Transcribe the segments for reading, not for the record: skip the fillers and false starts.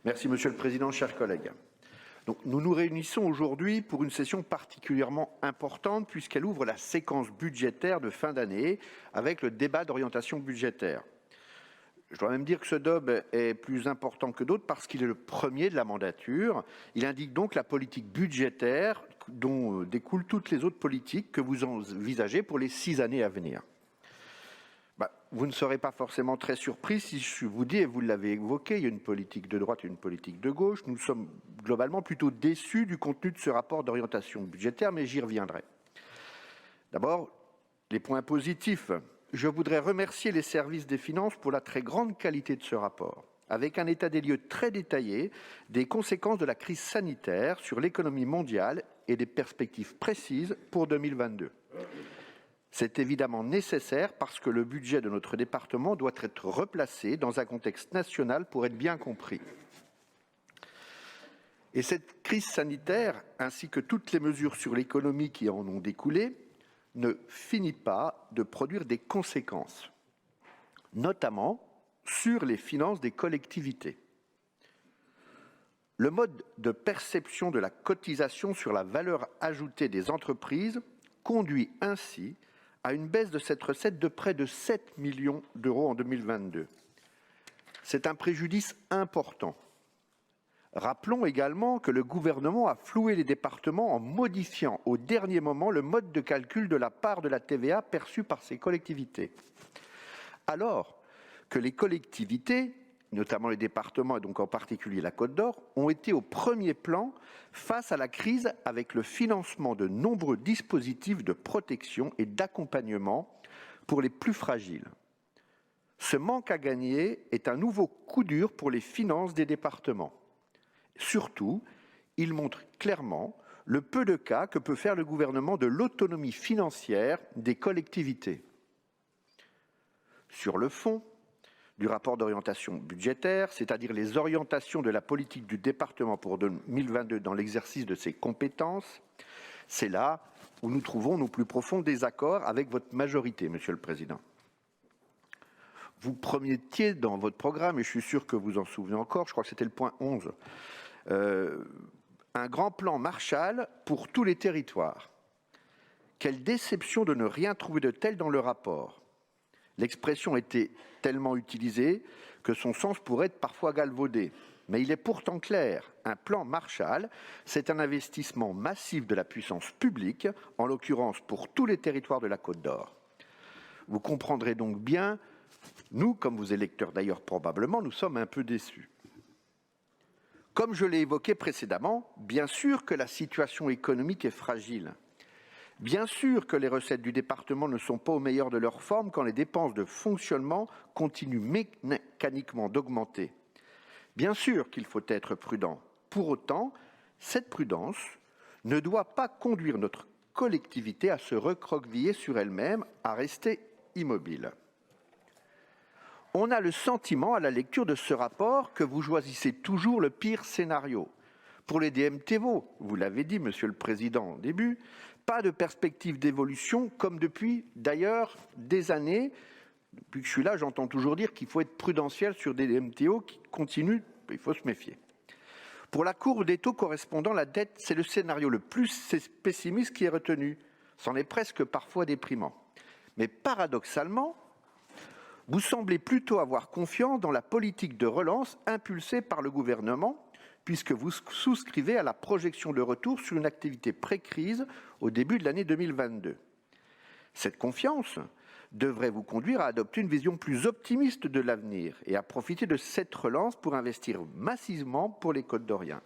Merci Monsieur le Président, chers collègues. Donc, nous nous réunissons aujourd'hui pour une session particulièrement importante puisqu'elle ouvre la séquence budgétaire de fin d'année avec le débat d'orientation budgétaire. Je dois même dire que ce DOB est plus important que d'autres parce qu'il est le premier de la mandature. Il indique donc la politique budgétaire dont découlent toutes les autres politiques que vous envisagez pour les 6 années à venir. Vous ne serez pas forcément très surpris si je vous dis, et vous l'avez évoqué, il y a une politique de droite et une politique de gauche. Nous sommes globalement plutôt déçus du contenu de ce rapport d'orientation budgétaire, mais j'y reviendrai. D'abord, les points positifs. Je voudrais remercier les services des finances pour la très grande qualité de ce rapport, avec un état des lieux très détaillé des conséquences de la crise sanitaire sur l'économie mondiale et des perspectives précises pour 2022. C'est évidemment nécessaire parce que le budget de notre département doit être replacé dans un contexte national pour être bien compris. Et cette crise sanitaire, ainsi que toutes les mesures sur l'économie qui en ont découlé, ne finit pas de produire des conséquences, notamment sur les finances des collectivités. Le mode de perception de la cotisation sur la valeur ajoutée des entreprises conduit ainsi à une baisse de cette recette de près de 7 millions d'euros en 2022. C'est un préjudice important. Rappelons également que le gouvernement a floué les départements en modifiant au dernier moment le mode de calcul de la part de la TVA perçue par ces collectivités. Alors que les collectivités, notamment les départements et donc en particulier la Côte d'Or, ont été au premier plan face à la crise avec le financement de nombreux dispositifs de protection et d'accompagnement pour les plus fragiles. Ce manque à gagner est un nouveau coup dur pour les finances des départements. Surtout, il montre clairement le peu de cas que peut faire le gouvernement de l'autonomie financière des collectivités. Sur le fond du rapport d'orientation budgétaire, c'est-à-dire les orientations de la politique du département pour 2022 dans l'exercice de ses compétences, c'est là où nous trouvons nos plus profonds désaccords avec votre majorité, Monsieur le Président. Vous promettiez dans votre programme, et je suis sûr que vous en souvenez encore, je crois que c'était le point 11, un grand plan Marshall pour tous les territoires. Quelle déception de ne rien trouver de tel dans le rapport. L'expression était tellement utilisée que son sens pourrait être parfois galvaudé. Mais il est pourtant clair, un plan Marshall, c'est un investissement massif de la puissance publique, en l'occurrence pour tous les territoires de la Côte d'Or. Vous comprendrez donc bien, nous, comme vos électeurs d'ailleurs probablement, nous sommes un peu déçus. Comme je l'ai évoqué précédemment, bien sûr que la situation économique est fragile. Bien sûr que les recettes du département ne sont pas au meilleur de leur forme quand les dépenses de fonctionnement continuent mécaniquement d'augmenter. Bien sûr qu'il faut être prudent. Pour autant, cette prudence ne doit pas conduire notre collectivité à se recroqueviller sur elle-même, à rester immobile. On a le sentiment, à la lecture de ce rapport, que vous choisissez toujours le pire scénario. Pour les DMTVO, vous l'avez dit, Monsieur le Président, au début, pas de perspective d'évolution, comme depuis d'ailleurs des années. Depuis que je suis là, j'entends toujours dire qu'il faut être prudentiel sur des DMTO qui continuent, il faut se méfier. Pour la courbe des taux correspondant, la dette, c'est le scénario le plus pessimiste qui est retenu. C'en est presque parfois déprimant. Mais paradoxalement, vous semblez plutôt avoir confiance dans la politique de relance impulsée par le gouvernement, puisque vous souscrivez à la projection de retour sur une activité pré-crise au début de l'année 2022. Cette confiance devrait vous conduire à adopter une vision plus optimiste de l'avenir et à profiter de cette relance pour investir massivement pour les Côtes-d'Oriens.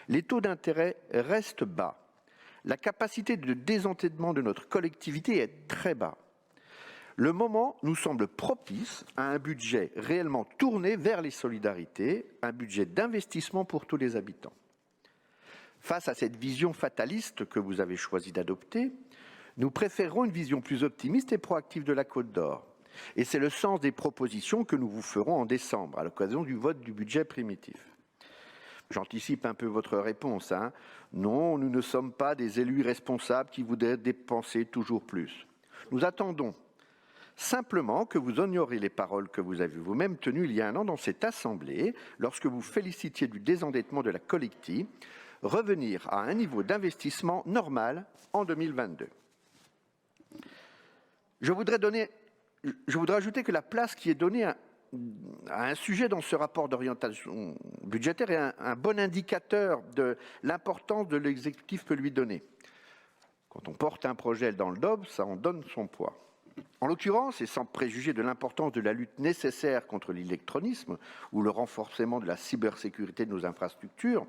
Les taux d'intérêt restent bas. La capacité de désendettement de notre collectivité est très bas. Le moment nous semble propice à un budget réellement tourné vers les solidarités, un budget d'investissement pour tous les habitants. Face à cette vision fataliste que vous avez choisi d'adopter, nous préférons une vision plus optimiste et proactive de la Côte d'Or. Et c'est le sens des propositions que nous vous ferons en décembre, à l'occasion du vote du budget primitif. J'anticipe un peu votre réponse. Non, nous ne sommes pas des élus responsables qui voudraient dépenser toujours plus. Nous attendons simplement que vous honorez les paroles que vous avez vous-même tenues il y a un an dans cette Assemblée, lorsque vous félicitiez du désendettement de la collectie, revenir à un niveau d'investissement normal en 2022. Je voudrais ajouter que la place qui est donnée à un sujet dans ce rapport d'orientation budgétaire est un bon indicateur de l'importance de l'exécutif peut lui donner. Quand on porte un projet dans le DOB, ça en donne son poids. En l'occurrence, et sans préjuger de l'importance de la lutte nécessaire contre l'électronisme ou le renforcement de la cybersécurité de nos infrastructures,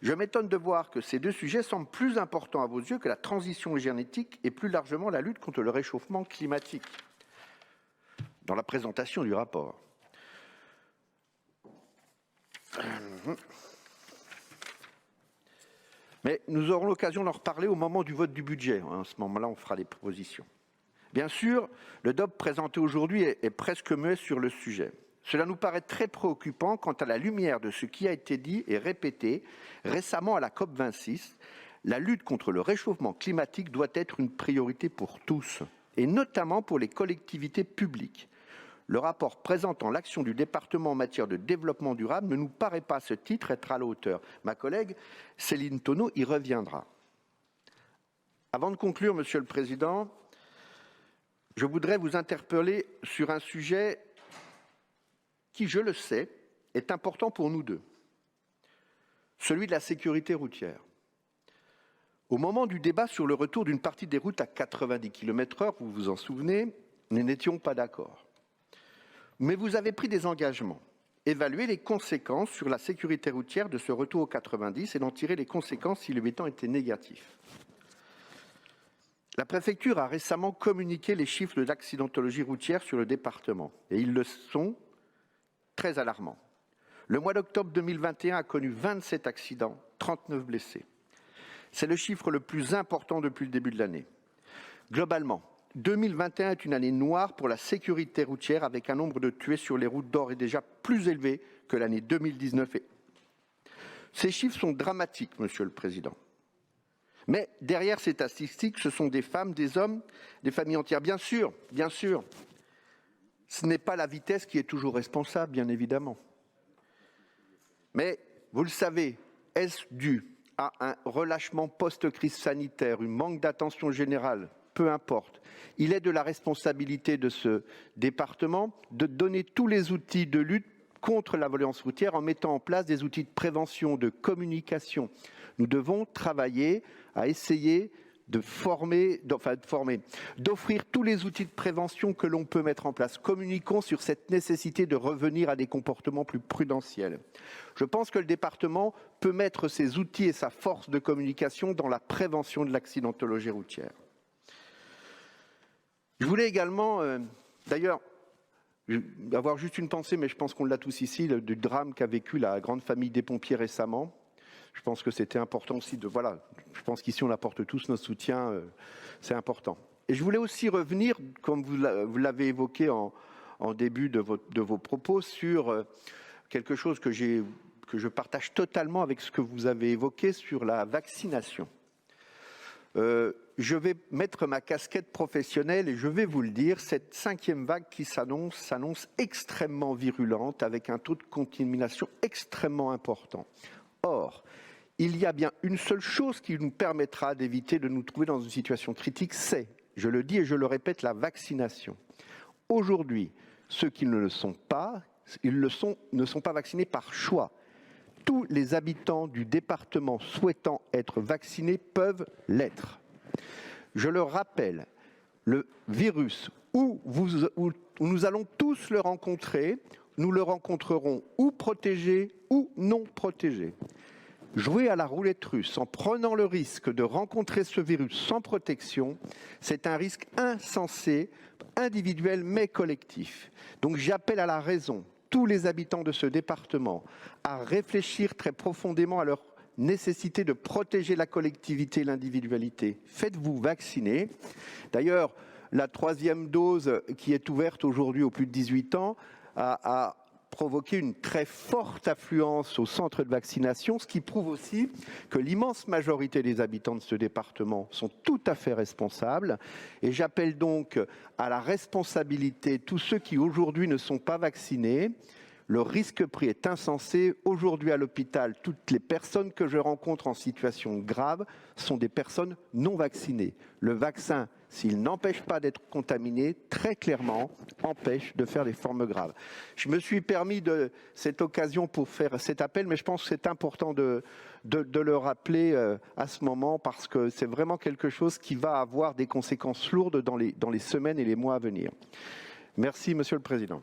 je m'étonne de voir que ces deux sujets semblent plus importants à vos yeux que la transition énergétique et plus largement la lutte contre le réchauffement climatique, dans la présentation du rapport. Mais nous aurons l'occasion d'en reparler au moment du vote du budget. À ce moment-là, on fera des propositions. Bien sûr, le DOB présenté aujourd'hui est presque muet sur le sujet. Cela nous paraît très préoccupant quant à la lumière de ce qui a été dit et répété récemment à la COP26. La lutte contre le réchauffement climatique doit être une priorité pour tous, et notamment pour les collectivités publiques. Le rapport présentant l'action du département en matière de développement durable ne nous paraît pas à ce titre être à la hauteur. Ma collègue Céline Tonneau y reviendra. Avant de conclure, Monsieur le Président, je voudrais vous interpeller sur un sujet qui, je le sais, est important pour nous deux, celui de la sécurité routière. Au moment du débat sur le retour d'une partie des routes à 90 km/h, vous vous en souvenez, nous n'étions pas d'accord. Mais vous avez pris des engagements, évaluer les conséquences sur la sécurité routière de ce retour aux 90 et d'en tirer les conséquences si le bilan était négatif. La préfecture a récemment communiqué les chiffres de l'accidentologie routière sur le département, et ils le sont très alarmants. Le mois d'octobre 2021 a connu 27 accidents, 39 blessés. C'est le chiffre le plus important depuis le début de l'année. Globalement, 2021 est une année noire pour la sécurité routière avec un nombre de tués sur les routes d'ores et déjà plus élevé que l'année 2019. Ces chiffres sont dramatiques, Monsieur le Président. Mais derrière ces statistiques, ce sont des femmes, des hommes, des familles entières. Bien sûr, ce n'est pas la vitesse qui est toujours responsable, bien évidemment. Mais, vous le savez, est-ce dû à un relâchement post-crise sanitaire, un manque d'attention générale? Peu importe. Il est de la responsabilité de ce département de donner tous les outils de lutte contre la violence routière en mettant en place des outils de prévention, de communication. Nous devons travailler à essayer d'offrir tous les outils de prévention que l'on peut mettre en place. Communiquons sur cette nécessité de revenir à des comportements plus prudentiels. Je pense que le département peut mettre ses outils et sa force de communication dans la prévention de l'accidentologie routière. Je voulais également, d'ailleurs, avoir juste une pensée, mais je pense qu'on l'a tous ici, du drame qu'a vécu la grande famille des pompiers récemment. Je pense que c'était important aussi de, je pense qu'ici on apporte tous notre soutien, c'est important. Et je voulais aussi revenir, comme vous l'avez évoqué en début de vos propos, sur quelque chose que je partage totalement avec ce que vous avez évoqué sur la vaccination. Je vais mettre ma casquette professionnelle et je vais vous le dire, cette 5e vague qui s'annonce extrêmement virulente avec un taux de contamination extrêmement important. Or, il y a bien une seule chose qui nous permettra d'éviter de nous trouver dans une situation critique, c'est, je le dis et je le répète, la vaccination. Aujourd'hui, ceux qui ne le sont pas, ne sont pas vaccinés par choix. Tous les habitants du département souhaitant être vaccinés peuvent l'être. Je le rappelle, le virus, où nous allons tous le rencontrer, nous le rencontrerons ou protégés ou non protégés. Jouer à la roulette russe en prenant le risque de rencontrer ce virus sans protection, c'est un risque insensé, individuel mais collectif. Donc j'appelle à la raison tous les habitants de ce département à réfléchir très profondément à leur nécessité de protéger la collectivité et l'individualité. Faites-vous vacciner. D'ailleurs, la 3e dose qui est ouverte aujourd'hui aux plus de 18 ans a provoqué une très forte affluence au centre de vaccination, ce qui prouve aussi que l'immense majorité des habitants de ce département sont tout à fait responsables. Et j'appelle donc à la responsabilité tous ceux qui aujourd'hui ne sont pas vaccinés. Le risque pris est insensé. Aujourd'hui à l'hôpital, toutes les personnes que je rencontre en situation grave sont des personnes non vaccinées. Le vaccin, s'il n'empêche pas d'être contaminé, très clairement empêche de faire des formes graves. Je me suis permis de cette occasion pour faire cet appel, mais je pense que c'est important de le rappeler à ce moment parce que c'est vraiment quelque chose qui va avoir des conséquences lourdes dans les semaines et les mois à venir. Merci, Monsieur le Président.